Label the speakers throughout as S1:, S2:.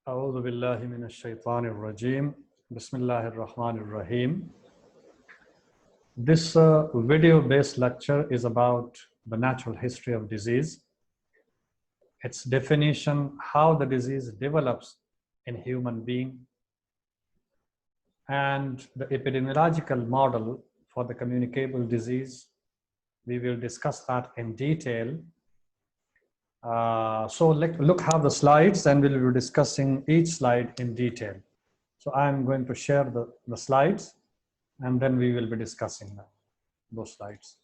S1: أعوذ بالله من الشيطان الرجيم. بسم الله الرحمن الرحيم. This video-based lecture is about the natural history of disease, its definition, how the disease develops in human being, and the epidemiological model for the communicable disease. We will discuss that in detail. So look how the slides, and we'll be discussing each slide in detail. So I'm going to share the slides, and then we will be discussing those slides.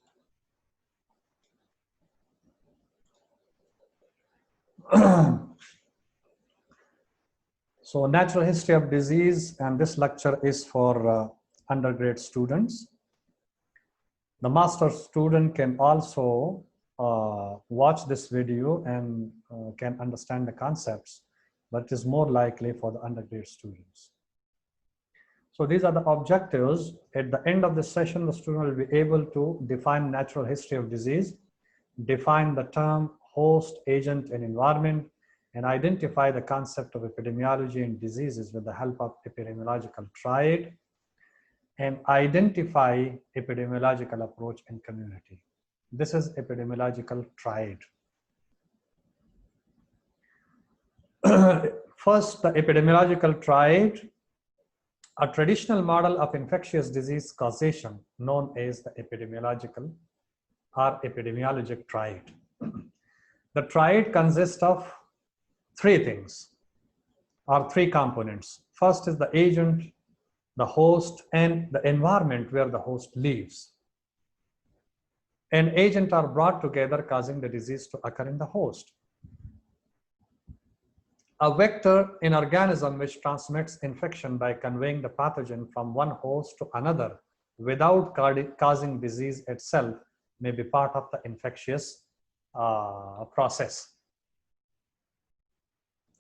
S1: So natural history of disease, and this lecture is for undergrad students. The master's student can also watch this video and can understand the concepts, but it is more likely for the undergrad students. So these are the objectives. At the end of the session, the student will be able to define natural history of disease, define the term host, agent, and environment, and identify the concept of epidemiology and diseases with the help of epidemiological triad, and identify epidemiological approach in community. This is epidemiological triad. First, the epidemiological triad, a traditional model of infectious disease causation known as the epidemiological or epidemiologic triad. The triad consists of three things or three components. First is the agent, the host, and the environment where the host lives. And agents are brought together causing the disease to occur in the host. A vector, an organism which transmits infection by conveying the pathogen from one host to another without causing disease itself, may be part of the infectious process.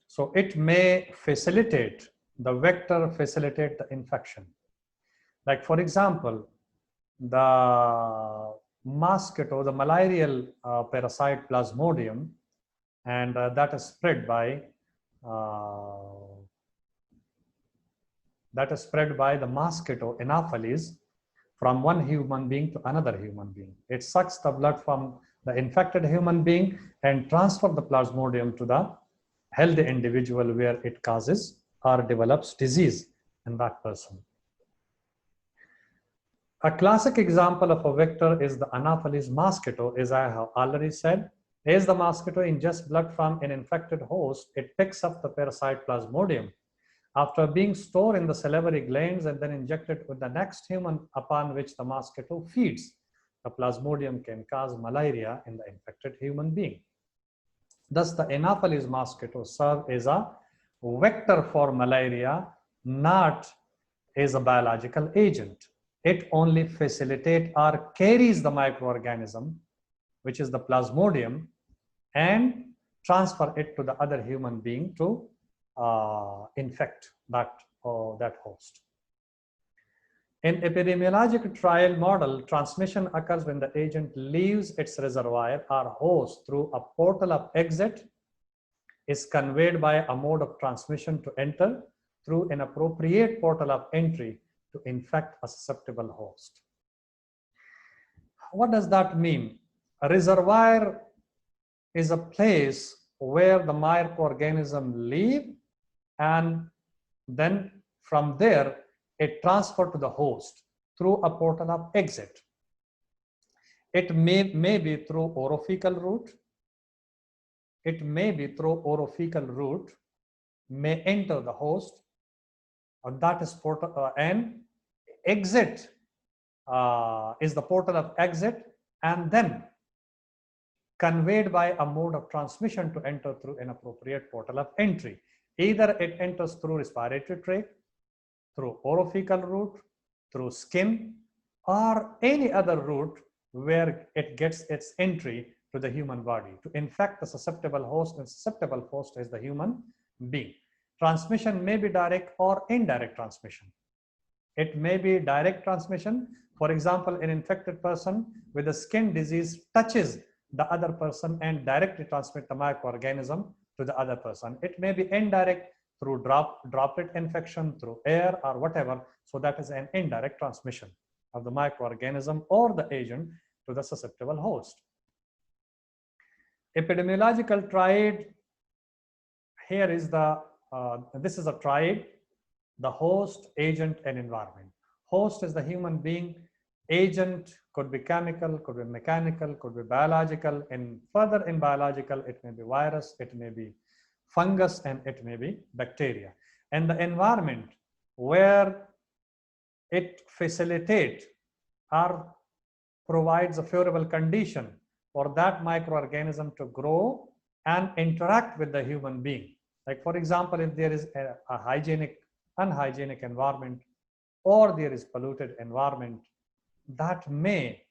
S1: So it may facilitate, the vector facilitate the infection. Like for example, the mosquito, the malarial parasite Plasmodium, and that is spread by the mosquito Anopheles from one human being to another human being. It sucks the blood from the infected human being and transfer the Plasmodium to the healthy individual where it causes or develops disease in that person. A classic example of a vector is the Anopheles mosquito, as I have already said. As the mosquito ingests blood from an infected host, it picks up the parasite Plasmodium. After being stored in the salivary glands and then injected with the next human upon which the mosquito feeds, the Plasmodium can cause malaria in the infected human being. Thus, the Anopheles mosquito serves as a vector for malaria, not as a biological agent. It only facilitates or carries the microorganism, which is the Plasmodium, and transfer it to the other human being to infect that host. In epidemiological trial model, transmission occurs when the agent leaves its reservoir or host through a portal of exit, is conveyed by a mode of transmission to enter through an appropriate portal of entry to infect a susceptible host. What does that mean? A reservoir is a place where the microorganism live, and then from there it transferred to the host through a portal of exit. It may be through orophycal route. It may be through orophycal route, may enter the host, and that is portal and exit is the portal of exit, and then conveyed by a mode of transmission to enter through an appropriate portal of entry. Either it enters through respiratory tract, through orophycal route, through skin, or any other route where it gets its entry to the human body to infect the susceptible host, and susceptible host is the human being. Transmission may be direct or indirect transmission. It may be direct transmission. For example, an infected person with a skin disease touches the other person and directly transmit the microorganism to the other person. It may be indirect through droplet infection, through air or whatever. So that is an indirect transmission of the microorganism or the agent to the susceptible host. Epidemiological triad, here is the, this is a triad, the host, agent, and environment. Host is the human being, agent could be chemical, could be mechanical, could be biological, and further in biological, it may be virus, it may be fungus, and it may be bacteria. And the environment where it facilitates or provides a favorable condition for that microorganism to grow and interact with the human being. Like for example, if there is a hygienic, unhygienic environment, or there is polluted environment, that may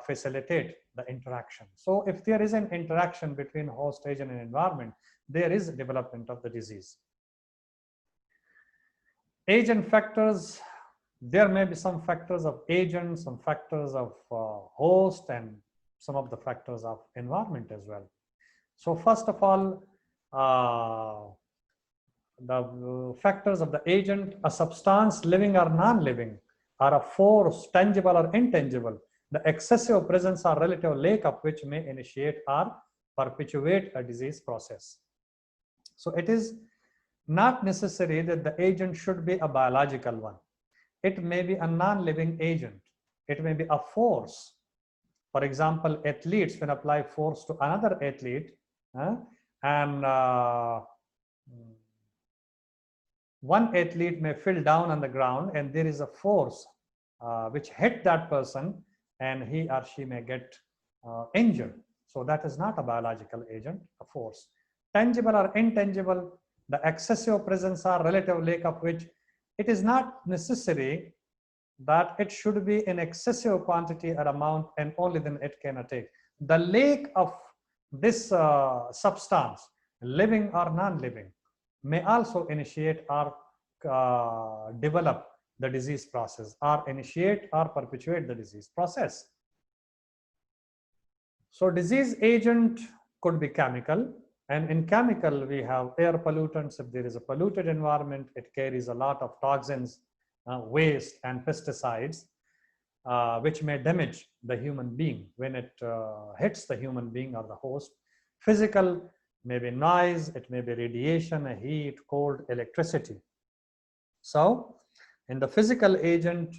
S1: facilitate the interaction. So if there is an interaction between host, agent, and environment, there is development of the disease. Agent factors, there may be some factors of agent, some factors of host, and some of the factors of environment as well. So first of all, the factors of the agent, a substance living or non-living, or a force tangible or intangible, the excessive presence or relative lack of which may initiate or perpetuate a disease process. So it is not necessary that the agent should be a biological one. It may be a non-living agent. It may be a force. For example, athletes when apply force to another athlete, and one athlete may fall down on the ground and there is a force which hit that person and he or she may get injured. So that is not a biological agent, a force. Tangible or intangible, the excessive presence or relative lack of which, it is not necessary that it should be in excessive quantity or amount and only then it can attack. The lack of this substance, living or non-living, may also initiate or develop the disease process, or initiate or perpetuate the disease process. So disease agent could be chemical, and in chemical we have air pollutants. If there is a polluted environment, it carries a lot of toxins, waste, and pesticides, which may damage the human being when it hits the human being or the host. Physical, maybe noise, it may be radiation, heat, cold, electricity. So in the physical agent,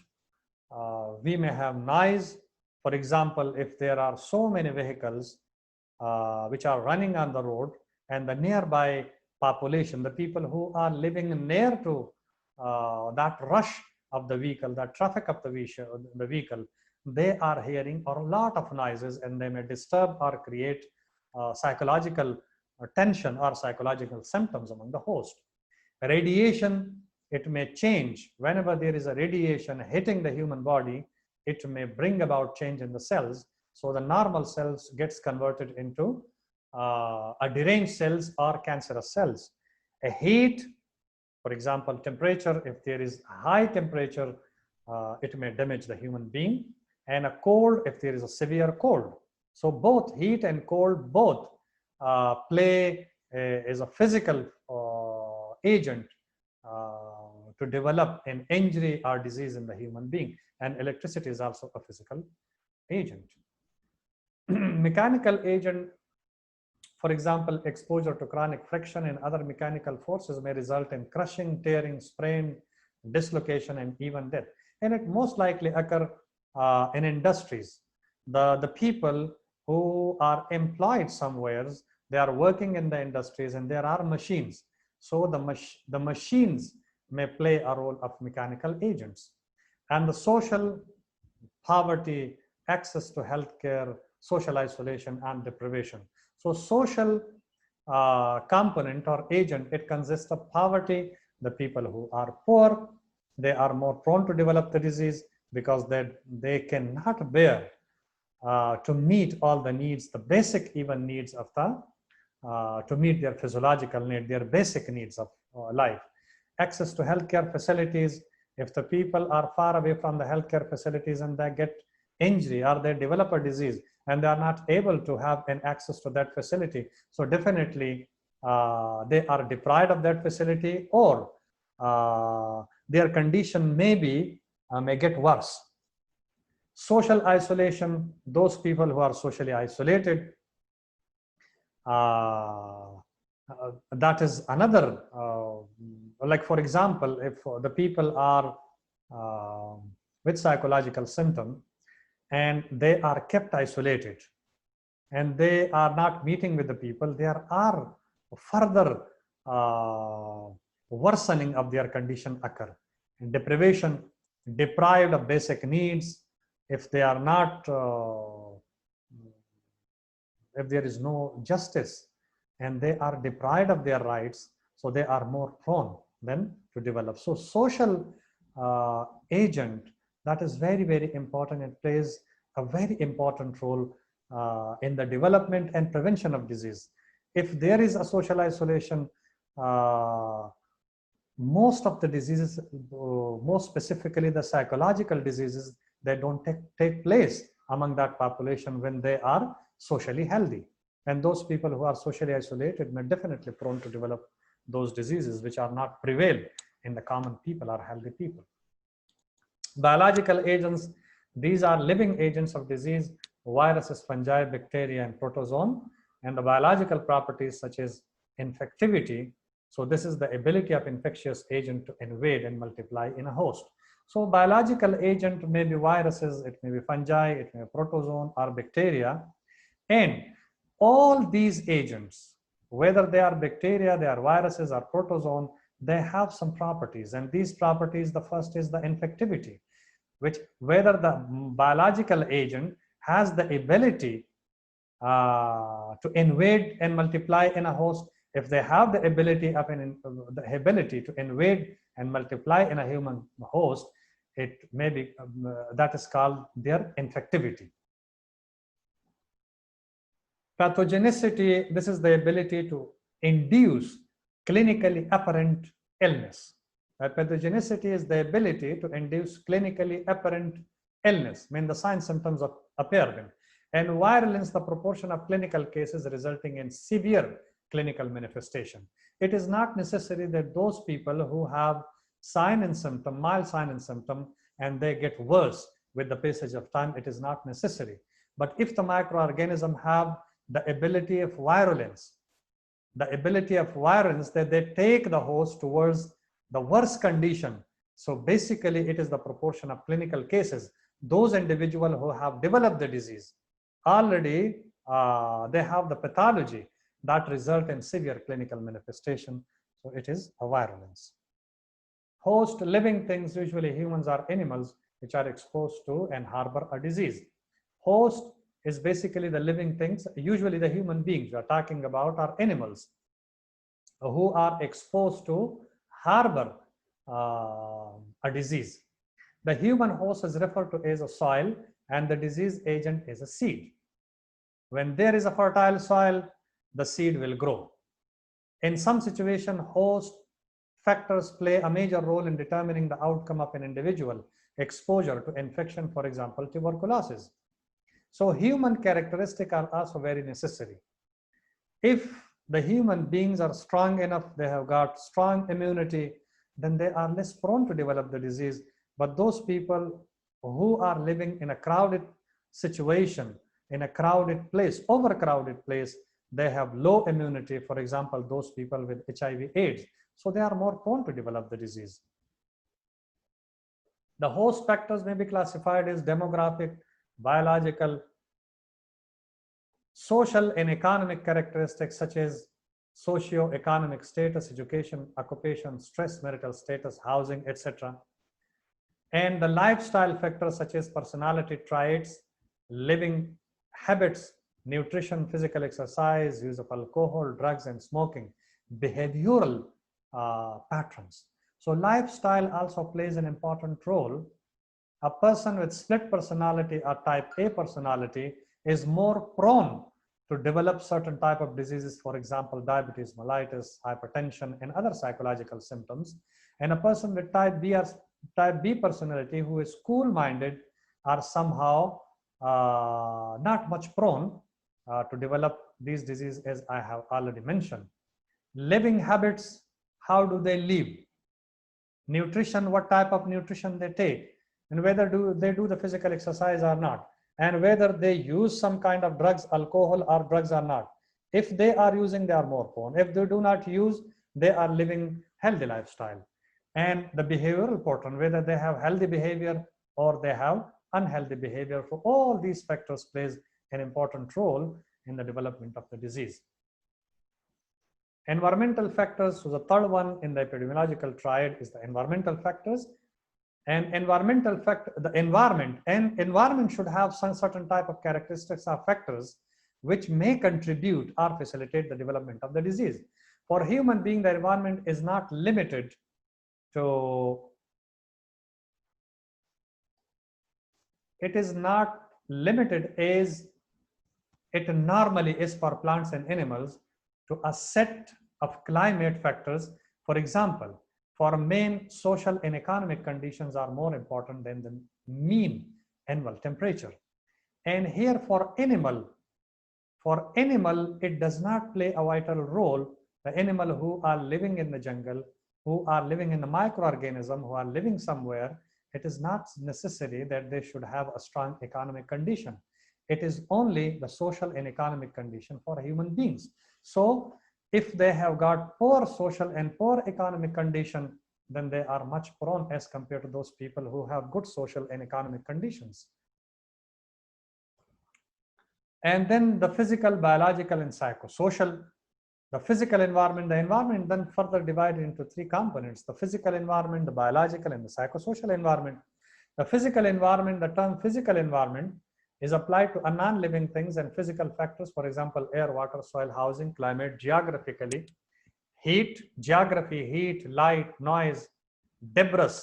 S1: we may have noise. For example, if there are so many vehicles which are running on the road, and the nearby population, the people who are living near to that rush of the vehicle, that traffic of the vehicle, they are hearing a lot of noises, and they may disturb or create psychological tension or psychological symptoms among the host. Radiation, it may change. Whenever there is a radiation hitting the human body, it may bring about change in the cells. So the normal cells gets converted into a deranged cells or cancerous cells. A heat, for example, temperature, if there is high temperature, it may damage the human being. And a cold, if there is a severe cold. So both heat and cold, both play as a physical agent to develop an injury or disease in the human being. And electricity is also a physical agent. Mechanical agent, for example, exposure to chronic friction and other mechanical forces may result in crushing, tearing, sprain, dislocation, and even death. And it most likely occur in industries. The people who are employed somewhere, they are working in the industries and there are machines. So the machines may play a role of mechanical agents. And the social poverty, access to healthcare, social isolation, and deprivation. So social component or agent, it consists of poverty. The people who are poor, they are more prone to develop the disease because they cannot bear to meet all the needs, the basic even needs of the, to meet their physiological need, their basic needs of life. Access to healthcare facilities, if the people are far away from the healthcare facilities and they get injury or they develop a disease and they are not able to have an access to that facility, so definitely they are deprived of that facility, or their condition may get worse. Social isolation, those people who are socially isolated, that is another, like for example, if the people are with psychological symptom and they are kept isolated and they are not meeting with the people, there are further worsening of their condition occur. And deprivation, deprived of basic needs, if they are not, if there is no justice and they are deprived of their rights, so they are more prone then to develop. So social agent, that is very, very important. It plays a very important role in the development and prevention of disease. If there is a social isolation, most of the diseases, most specifically the psychological diseases, they don't take place among that population when they are socially healthy. And those people who are socially isolated may definitely prone to develop those diseases which are not prevail in the common people or healthy people. Biological agents, these are living agents of disease, viruses, fungi, bacteria, and protozoan. And the biological properties such as infectivity, so this is the ability of infectious agent to invade and multiply in a host. So biological agent may be viruses, it may be fungi, it may be protozoan or bacteria. And all these agents, whether they are bacteria, they are viruses or protozoan, they have some properties. And these properties, the first is the infectivity, which whether the biological agent has the ability to invade and multiply in a host. If they have the ability to invade and multiply in a human host, it may be that is called their infectivity. Pathogenicity, this is the ability to induce clinically apparent illness. Pathogenicity is the ability to induce clinically apparent illness, mean the signs symptoms of appear when. And virulence, the proportion of clinical cases resulting in severe clinical manifestation. It is not necessary that those people who have sign and symptom, mild sign and symptom, and they get worse with the passage of time, it is not necessary. But if the microorganism have the ability of virulence, that they take the host towards the worst condition. So basically it is the proportion of clinical cases. Those individuals who have developed the disease, already they have the pathology that result in severe clinical manifestation. So it is a virulence. Host, living things, usually humans or animals, which are exposed to and harbor a disease. Host is basically the living things, usually the human beings we are talking about are animals who are exposed to harbor a disease. The human host is referred to as a soil and the disease agent is a seed. When there is a fertile soil, the seed will grow. In some situation, host factors play a major role in determining the outcome of an individual exposure to infection, for example, tuberculosis. So human characteristics are also very necessary. If the human beings are strong enough, they have got strong immunity, then they are less prone to develop the disease. But those people who are living in a crowded situation, in a crowded place, overcrowded place, they have low immunity. For example, those people with HIV/AIDS, so they are more prone to develop the disease. The host factors may be classified as demographic, biological, social and economic characteristics such as socio-economic status, education, occupation, stress, marital status, housing, etc. And the lifestyle factors such as personality traits, living habits, nutrition, physical exercise, use of alcohol, drugs, and smoking, behavioral patterns. So lifestyle also plays an important role. A person with split personality or type A personality is more prone to develop certain type of diseases, for example, diabetes, mellitus, hypertension, and other psychological symptoms. And a person with type B personality who is cool-minded are somehow not much prone to develop these diseases, as I have already mentioned. living habits, how do they live, nutrition, what type of nutrition they take, and whether they do the physical exercise or not, and whether they use some kind of drugs, alcohol or drugs or not. If they are using, they are more prone. If they do not use, they are living healthy lifestyle. And the behavioral pattern, whether they have healthy behavior or they have unhealthy behavior. For all these factors plays an important role in the development of the disease. Environmental factors, so the third one in the epidemiological triad is the environmental factors. And environmental factor, the environment should have some certain type of characteristics or factors which may contribute or facilitate the development of the disease. For human being, the environment is not limited to, it is not limited as it normally is for plants and animals to a set of climate factors. For example, for men, social and economic conditions are more important than the mean annual temperature. And here for animal, it does not play a vital role. The animal who are living in the jungle, who are living in the microorganism, who are living somewhere, it is not necessary that they should have a strong economic condition. It is only the social and economic condition for human beings. So if they have got poor social and poor economic condition, then they are much prone as compared to those people who have good social and economic conditions. And then the physical, biological, and psychosocial. The physical environment, the environment then further divided into three components: the physical environment, the biological, and the psychosocial environment. The physical environment, the term physical environment is applied to non-living things and physical factors, for example, air, water, soil, housing, climate, geographically, heat, geography, heat, light, noise, debris,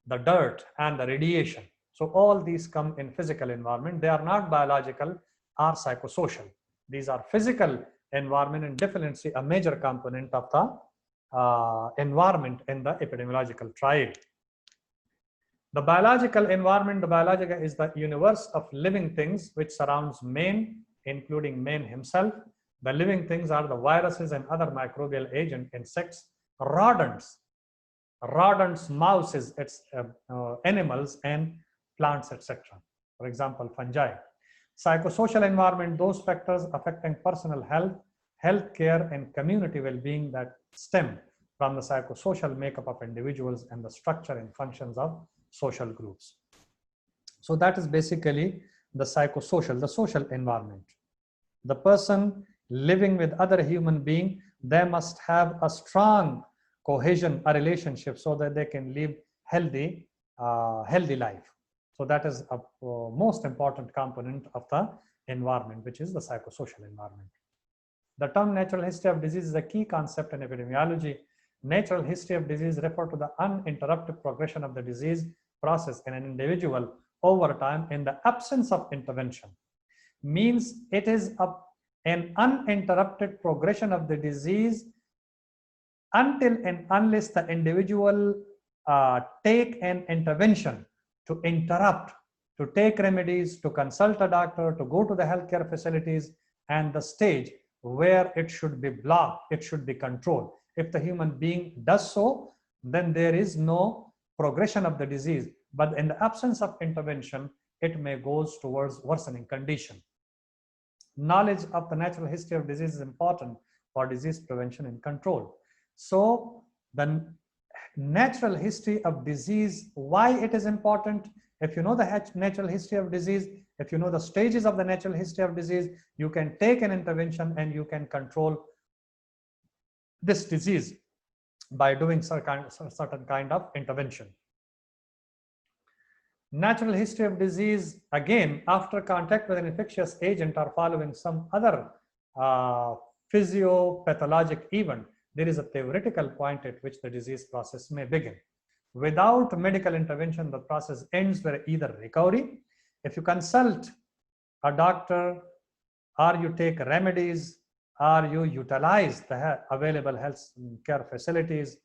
S1: the dirt, and the radiation. So all these come in physical environment. They are not biological or psychosocial. These are physical environment, and definitely a major component of the environment in the epidemiological triad. The biological environment, the biological is the universe of living things which surrounds man, including man himself. The living things are the viruses and other microbial agents, insects, rodents, mouses, animals, and plants, etc. For example, fungi. Psychosocial environment, those factors affecting personal health, healthcare, and community well-being that stem from the psychosocial makeup of individuals and the structure and functions of social groups. So that is basically the psychosocial, the social environment. The person living with other human being, they must have a strong cohesion, a relationship, so that they can live healthy life. So that is a most important component of the environment, which is the psychosocial environment. The term natural history of disease is a key concept in epidemiology. Natural history of disease refers to the uninterrupted progression of the disease process in an individual over time in the absence of intervention. Means it is an uninterrupted progression of the disease until and unless the individual take an intervention to interrupt, to take remedies, to consult a doctor, to go to the healthcare facilities, and the stage where it should be blocked, it should be controlled. If the human being does so, then there is no progression of the disease. But in the absence of intervention, it may go towards worsening condition. Knowledge of the natural history of disease is important for disease prevention and control. So the natural history of disease, why it is important? If you know the natural history of disease, if you know the stages of the natural history of disease, you can take an intervention and you can control this disease by doing certain kind of intervention. Natural history of disease, again, after contact with an infectious agent or following some other physiopathologic event, there is a theoretical point at which the disease process may begin. Without medical intervention, the process ends with either recovery. If you consult a doctor, or you take remedies, or you utilize the available health care facilities,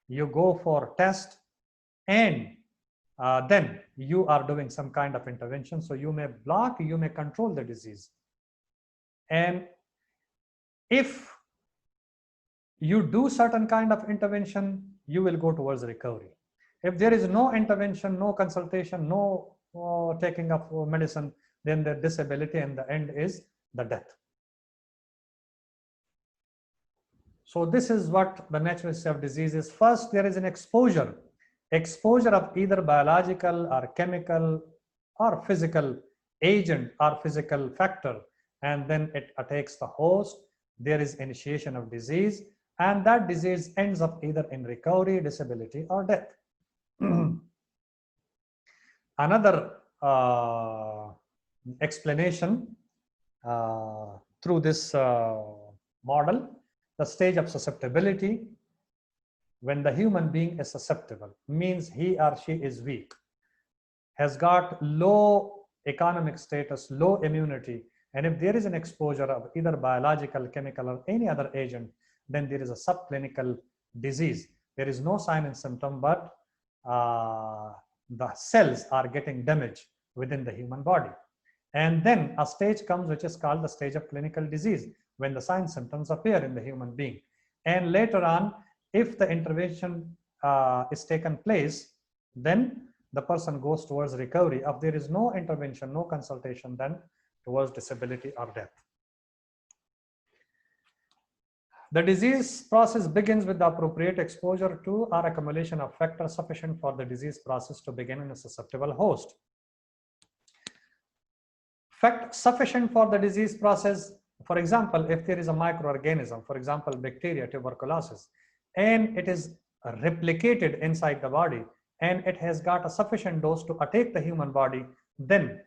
S1: you go for test, and then you are doing some kind of intervention. So you may block, you may control the disease. And if you do certain kind of intervention, you will go towards recovery. If there is no intervention, no consultation, no taking of medicine, then the disability and the end is the death. So this is what the natural history of disease is. First, there is an exposure of either biological or chemical or physical agent or physical factor, and then it attacks the host. There is initiation of disease, and that disease ends up either in recovery, disability, or death. Another explanation through this model, the stage of susceptibility. When the human being is susceptible, means he or she is weak, has got low economic status, low immunity, and if there is an exposure of either biological, chemical, or any other agent, then there is a subclinical disease. There is no sign and symptom, but the cells are getting damaged within the human body. And then a stage comes which is called the stage of clinical disease, when the signs and symptoms appear in the human being. And later on, if the intervention is taken place, then the person goes towards recovery. If there is no intervention, no consultation, then towards disability or death. The disease process begins with the appropriate exposure to or accumulation of factors sufficient for the disease process to begin in a susceptible host. Fact sufficient for the disease process, for example, if there is a microorganism, for example, bacteria, tuberculosis, and it is replicated inside the body, and it has got a sufficient dose to attack the human body, then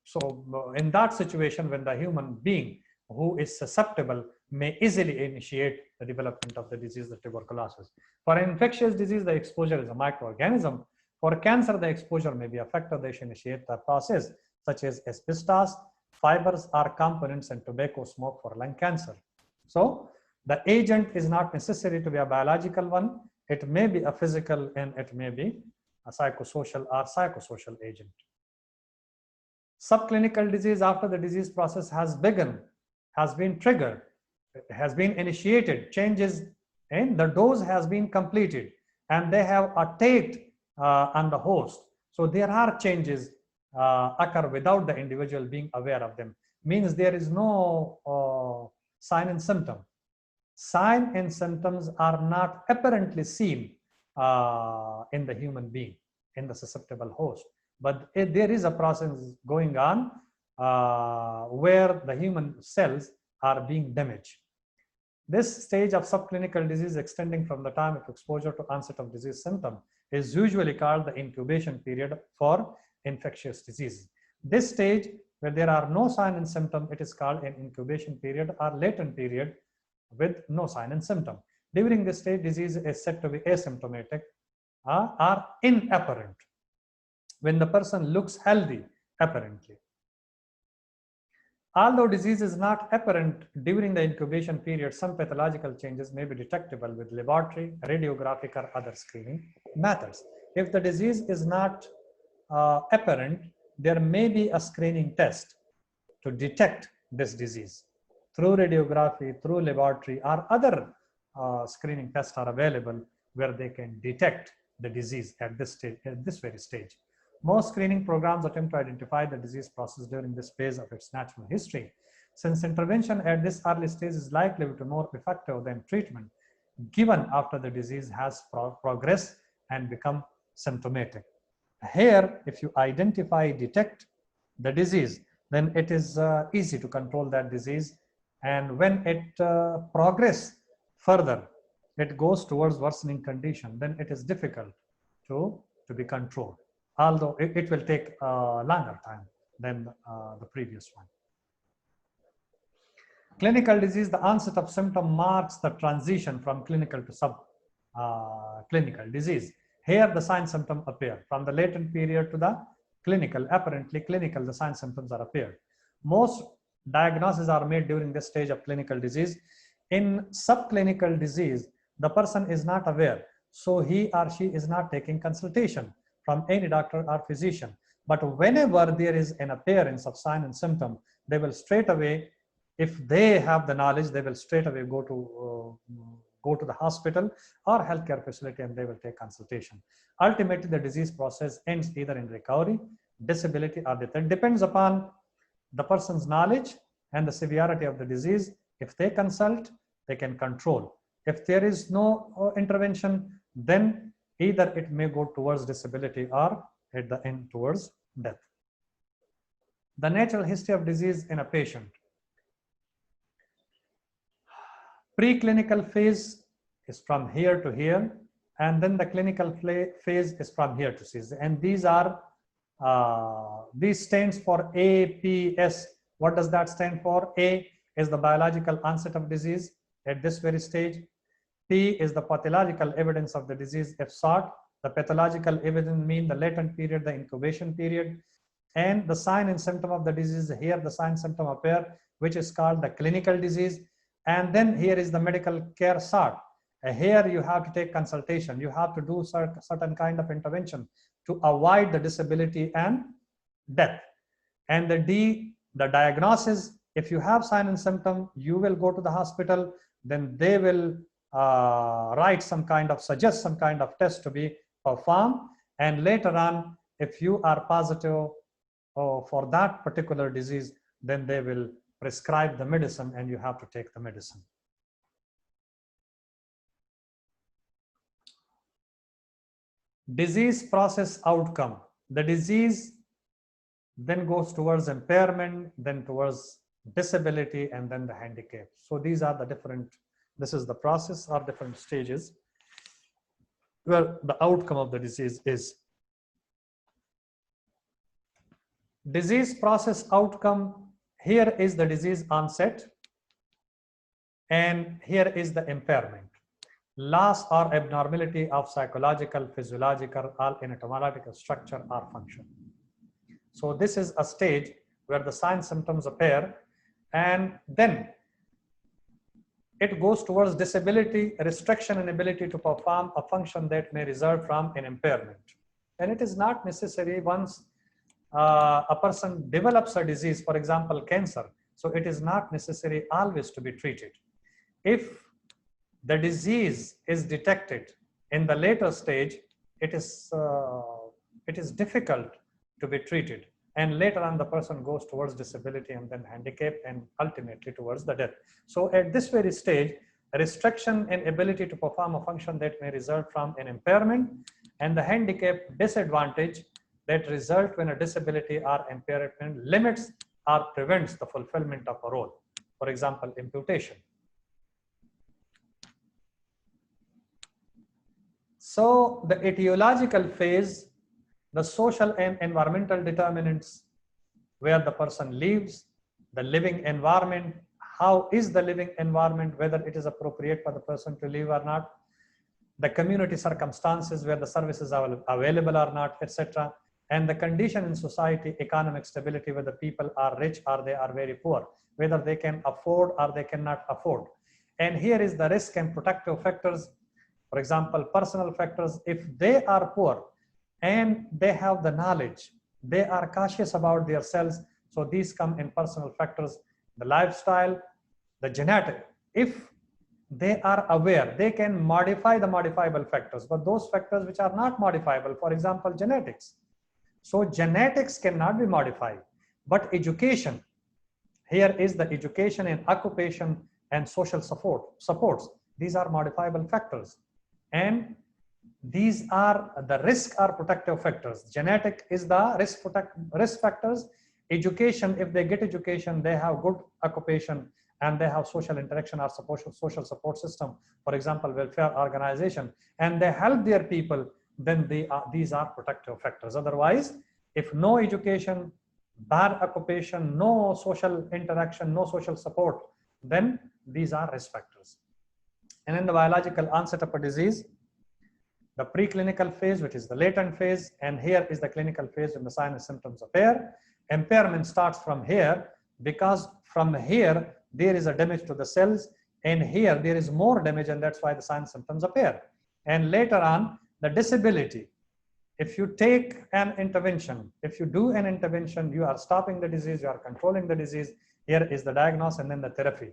S1: so in that situation, when the human being who is susceptible may easily initiate the development of the disease, the tuberculosis. For an infectious disease, the exposure is a microorganism. For cancer, the exposure may be a factor that should initiate the process, such as asbestos, fibers, or components in tobacco smoke for lung cancer. So the agent is not necessary to be a biological one. It may be a physical, and it may be a psychosocial or psychosocial agent. Subclinical disease, after the disease process has begun, has been triggered, has been initiated, changes in the dose has been completed, and they have attacked on the host. So there are changes occur without the individual being aware of them. Means there is no sign and symptom. Sign and symptoms are not apparently seen in the human being, in the susceptible host. But there is a process going on where the human cells are being damaged. This stage of subclinical disease, extending from the time of exposure to onset of disease symptom, is usually called the incubation period for infectious disease. This stage, where there are no sign and symptom, it is called an incubation period or latent period with no sign and symptom. During this stage, disease is said to be asymptomatic or inapparent, when the person looks healthy apparently. Although disease is not apparent during the incubation period, some pathological changes may be detectable with laboratory, radiographic, or other screening methods. If the disease is not apparent, there may be a screening test to detect this disease. Through radiography, through laboratory, or other screening tests are available where they can detect the disease at this stage, at this very stage. Most screening programs attempt to identify the disease process during this phase of its natural history. Since intervention at this early stage is likely to be more effective than treatment given after the disease has progressed and become symptomatic. Here, if you identify, detect the disease, then it is easy to control that disease. And when it progresses further, it goes towards worsening condition, then it is difficult to be controlled, although it will take a longer time than the previous one. Clinical disease, the onset of symptom marks the transition from clinical to subclinical disease. Here, the sign symptom appear. From the latent period to the clinical, apparently clinical, the sign symptoms are appeared. Most diagnoses are made during this stage of clinical disease. In subclinical disease, the person is not aware, so he or she is not taking consultation from any doctor or physician. But whenever there is an appearance of sign and symptom, they will straight away If they have the knowledge, they will straight away go to the hospital or healthcare facility and they will take consultation. Ultimately, the disease process ends either in recovery, disability, or death. It depends upon the person's knowledge and the severity of the disease. If they consult, they can control. If there is no intervention, then either it may go towards disability or at the end towards death. The natural history of disease in a patient. Preclinical phase is from here to here, and then the clinical phase is from here to here. And these are, these stands for APS. What does that stand for? A is the biological onset of disease at this very stage. P is the pathological evidence of the disease if sought. The pathological evidence mean the latent period, the incubation period, and the sign and symptom of the disease. Here the sign symptom appear, which is called the clinical disease. And then here is the medical care sought. Here you have to take consultation. You have to do certain kind of intervention to avoid the disability and death. And the D, the diagnosis. If you have sign and symptom, you will go to the hospital. Then they will suggest some kind of test to be performed. And later on, if you are positive for that particular disease, then they will prescribe the medicine and you have to take the medicine. Disease process outcome. The disease then goes towards impairment, then towards disability, and then the handicap. So these are the different, this is the process or different stages where the outcome of the disease is. Disease process outcome. Here is the disease onset, and here is the impairment. Loss or abnormality of psychological, physiological, or anatomical structure or function. So this is a stage where the signs, symptoms appear, and then it goes towards disability, restriction in ability to perform a function that may result from an impairment. And it is not necessary once a person develops a disease, for example, cancer. So it is not necessary always to be treated. If the disease is detected in the later stage, it is difficult to be treated. And later on, the person goes towards disability and then handicap and ultimately towards the death. So at this very stage, restriction in ability to perform a function that may result from an impairment, and the handicap, disadvantage that result when a disability or impairment limits or prevents the fulfillment of a role. For example, amputation. So the etiological phase, the social and environmental determinants, where the person lives, the living environment, how is the living environment, whether it is appropriate for the person to live or not, the community circumstances where the services are available or not, etc. And the condition in society, economic stability, whether people are rich or they are very poor, whether they can afford or they cannot afford. And here is the risk and protective factors. For example, personal factors, if they are poor and they have the knowledge, they are cautious about themselves. So these come in personal factors, the lifestyle, the genetic. If they are aware, they can modify the modifiable factors, but those factors which are not modifiable, for example, genetics. So genetics cannot be modified, but education, here is the education in occupation and social supports. These are modifiable factors. And these are the risk or protective factors. Genetic is the risk factors. Education, if they get education, they have good occupation and they have social interaction or social support system, for example, welfare organization, and they help their people, then these are protective factors. Otherwise, if no education, bad occupation, no social interaction, no social support, then these are risk factors. And in the biological onset of a disease, the preclinical phase, which is the latent phase, and here is the clinical phase when the signs and symptoms appear. Impairment starts from here because from here there is a damage to the cells, and here there is more damage, and that's why the signs and symptoms appear. And later on, the disability. If you take an intervention, if you do an intervention, you are stopping the disease, you are controlling the disease, Here is the diagnosis and then the therapy.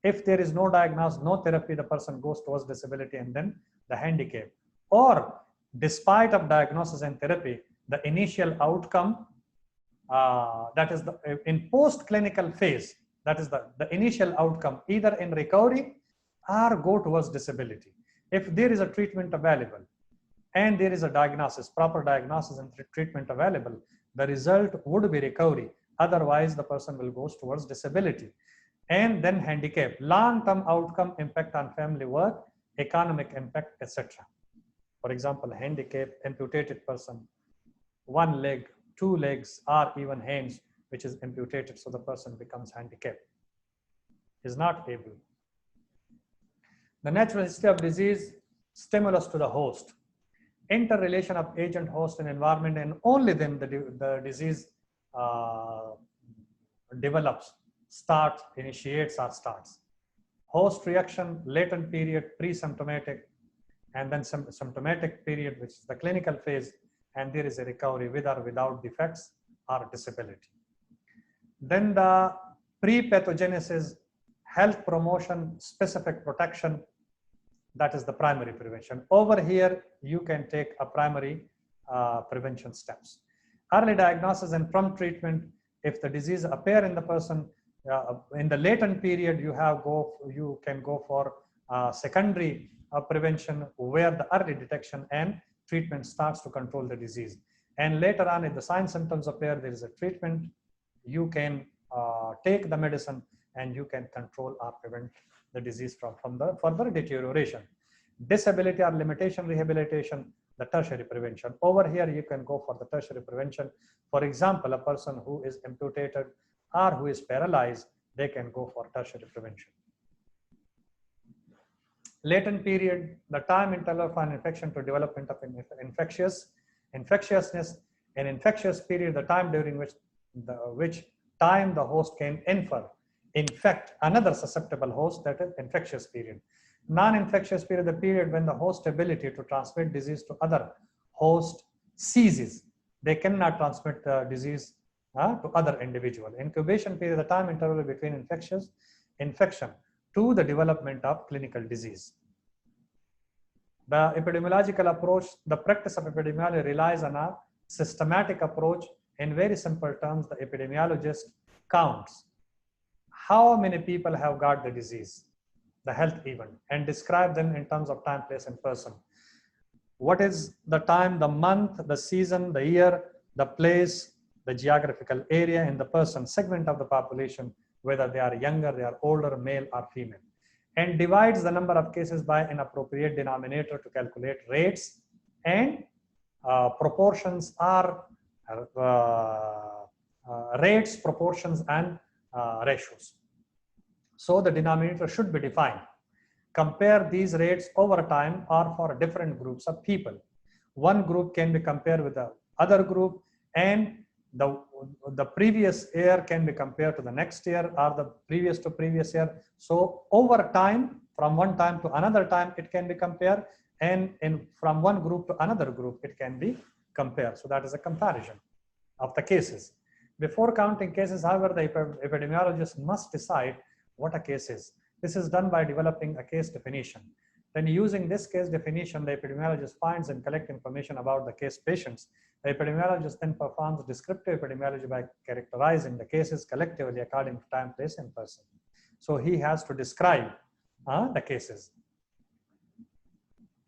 S1: If there is no diagnosis, no therapy, the person goes towards disability and then the handicap. Or despite of diagnosis and therapy, the initial outcome, that is in post-clinical phase, that is the initial outcome, either in recovery or go towards disability. If there is a treatment available and there is a diagnosis, proper diagnosis and treatment available, the result would be recovery. Otherwise, the person will go towards disability. And then handicap, long-term outcome, impact on family work, economic impact, etc. For example, handicap, amputated person, one leg, two legs, or even hands, which is amputated, so the person becomes handicapped, is not able. The natural history of disease, stimulus to the host, interrelation of agent, host, and environment, and only then the disease develops, starts, initiates, or starts. Host reaction, latent period, pre-symptomatic, and then some symptomatic period, which is the clinical phase, and there is a recovery with or without defects or disability. Then the pre-pathogenesis, health promotion, specific protection, that is the primary prevention. Over here, you can take a primary prevention steps. Early diagnosis and prompt treatment, if the disease appear in the person, in the latent period, you can go for secondary prevention, where the early detection and treatment starts to control the disease. And later on, if the signs symptoms appear, there is a treatment. You can take the medicine and you can control or prevent the disease from the further deterioration. Disability or limitation rehabilitation, the tertiary prevention. Over here, you can go for the tertiary prevention. For example, a person who is amputated or who is paralyzed, they can go for tertiary prevention. Latent period, the time interval for an infection to development of infectiousness. An infectious period, the time during which the host can infect another susceptible host, that is infectious period. Non-infectious period, the period when the host ability to transmit disease to other host ceases. They cannot transmit the disease to other individual. Incubation period, the time interval between infection to the development of clinical disease. The epidemiological approach, the practice of epidemiology relies on a systematic approach. In very simple terms, the epidemiologist counts how many people have got the disease, the health event, and describe them in terms of time, place, and person. What is the time, the month, the season, the year, the place, the geographical area, and the person, segment of the population, whether they are younger, they are older, male or female, and divides the number of cases by an appropriate denominator to calculate rates and proportions are rates, proportions, and ratios. So the denominator should be defined. Compare these rates over time or for different groups of people. One group can be compared with the other group, and the previous year can be compared to the next year or the previous to previous year. So over time, from one time to another time, it can be compared, and from one group to another group, it can be compared. So that is a comparison of the cases. Before counting cases, however, the epidemiologist must decide what a case is. This is done by developing a case definition. Then using this case definition, the epidemiologist finds and collects information about the case patients. The epidemiologist then performs descriptive epidemiology by characterizing the cases collectively according to time, place, and person. So he has to describe the cases.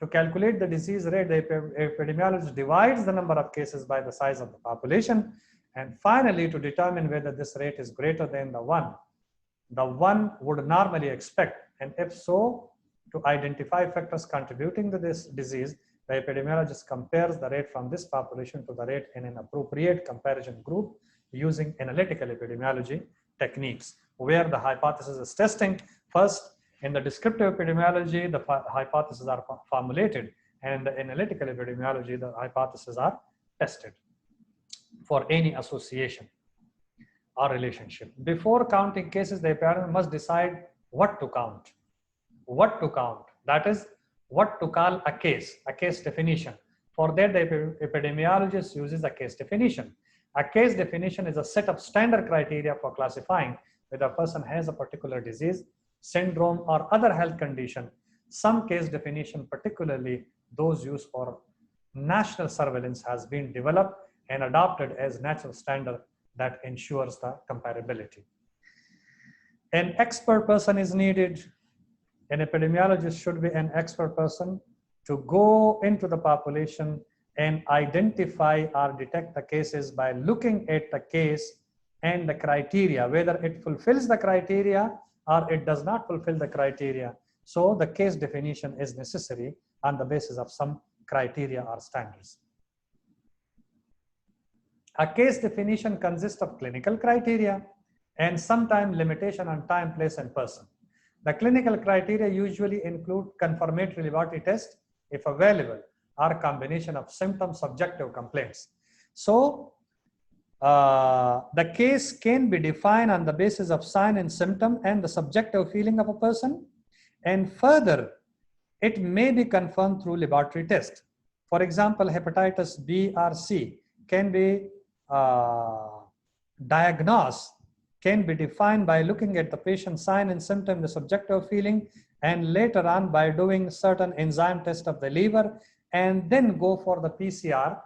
S1: To calculate the disease rate, the epidemiologist divides the number of cases by the size of the population. And finally, to determine whether this rate is greater than the one would normally expect, and if so, to identify factors contributing to this disease, the epidemiologist compares the rate from this population to the rate in an appropriate comparison group using analytical epidemiology techniques, where the hypothesis is testing. First, in the descriptive epidemiology, the hypotheses are formulated, and in the analytical epidemiology, the hypotheses are tested for any association or relationship. Before counting cases, the epidemiologist must decide what to count. What to count, that is, what to call a case definition. For that, the epidemiologist uses a case definition. A case definition is a set of standard criteria for classifying whether a person has a particular disease, syndrome, or other health condition. Some case definition, particularly those used for national surveillance, has been developed and adopted as natural standard that ensures the comparability. An expert person is needed. An epidemiologist should be an expert person to go into the population and identify or detect the cases by looking at the case and the criteria, whether it fulfills the criteria or it does not fulfill the criteria. So the case definition is necessary on the basis of some criteria or standards. A case definition consists of clinical criteria and sometimes limitation on time, place, and person. The clinical criteria usually include confirmatory laboratory test, if available, or combination of symptom subjective complaints. So the case can be defined on the basis of sign and symptom and the subjective feeling of a person. And further, it may be confirmed through laboratory test. For example, hepatitis B or C can be diagnosed, can be defined by looking at the patient's sign and symptom, the subjective feeling, and later on by doing certain enzyme test of the liver, and then go for the PCR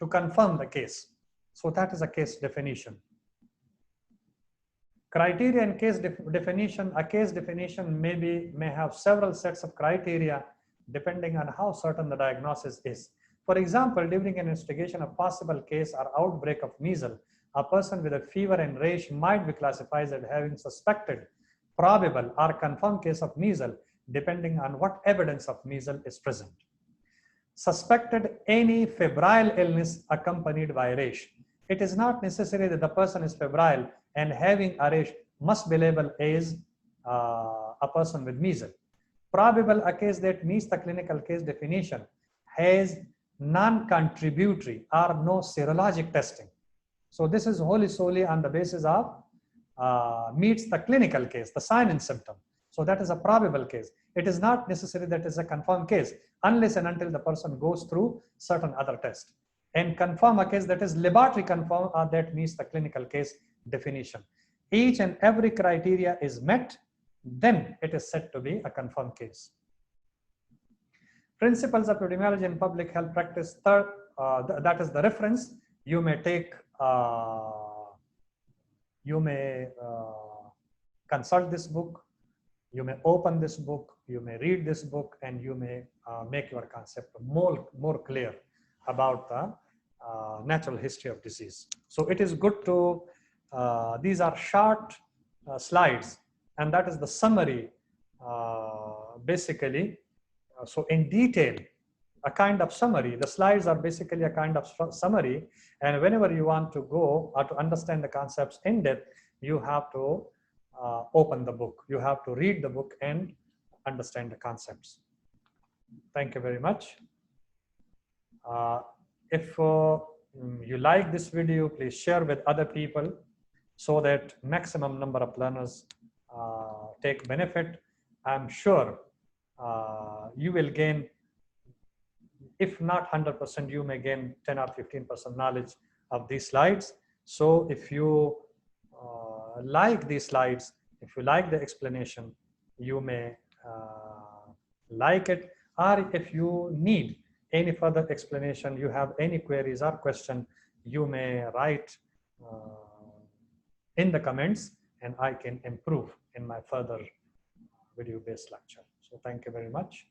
S1: to confirm the case. So that is a case definition. Criteria and case definition. A case definition may have several sets of criteria depending on how certain the diagnosis is. For example, during an investigation of possible case or outbreak of measles, a person with a fever and rash might be classified as having suspected, probable, or confirmed case of measles, depending on what evidence of measles is present. Suspected any febrile illness accompanied by rash. It is not necessary that the person is febrile and having a rash must be labeled as a person with measles. Probable, a case that meets the clinical case definition, has non-contributory or no serologic testing. So this is wholly solely on the basis of meets the clinical case, the sign and symptom. So that is a probable case. It is not necessary that it is a confirmed case unless and until the person goes through certain other tests. And confirm a case that is laboratory confirmed or that meets the clinical case definition. Each and every criteria is met, then it is said to be a confirmed case. Principles of epidemiology and public health practice. Third, that is the reference. You may take, consult this book, you may open this book, you may read this book, and you may make your concept more clear about the natural history of disease. So it is good to, these are short slides, and that is the summary basically. So in detail, a kind of summary. The slides are basically a kind of summary, and whenever you want to go or to understand the concepts in depth, you have to open the book. You have to read the book and understand the concepts. Thank you very much. If you like this video, please share with other people so that maximum number of learners take benefit. I'm sure you will gain, if not 100%, you may gain 10 or 15% knowledge of these slides. So if you like these slides, if you like the explanation, you may like it. Or if you need any further explanation, you have any queries or question, you may write in the comments, and I can improve in my further video-based lecture. So thank you very much.